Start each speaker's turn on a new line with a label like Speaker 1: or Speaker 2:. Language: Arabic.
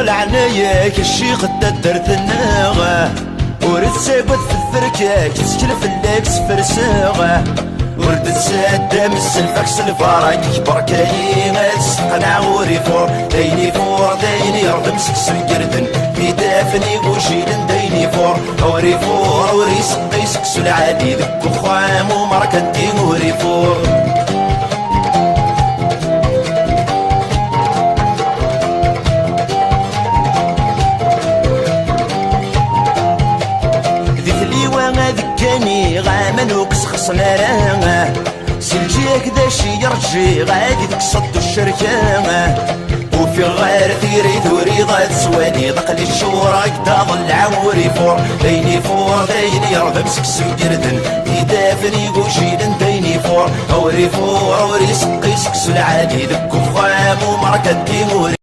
Speaker 1: العناية الشيخ الدرت الناغة ورد ساقط في الفركاك تسكلف اللاكس فرساغة ورد تسادم السلفاكس الفراك بركاي غتسقنع وري فور دايني فور دايني يردم سكس القردن يدافني وشيلن دايني فور وري فور وري سقي سكس العادي ذك وخام ومركنتي وري فور غامن وكسخص نارا سلجيك ذا شي يرجي غادي تقصد الشركة وفي غير ثيري ثوري ضاد سواني ضقلي الشوراك تظل عموري فور ديني فور ديني يرضم سكس وقردن يدافني وشيدن ديني فور اوري فور اوري سقي سكس العادي ذك وخام ومركد ديموري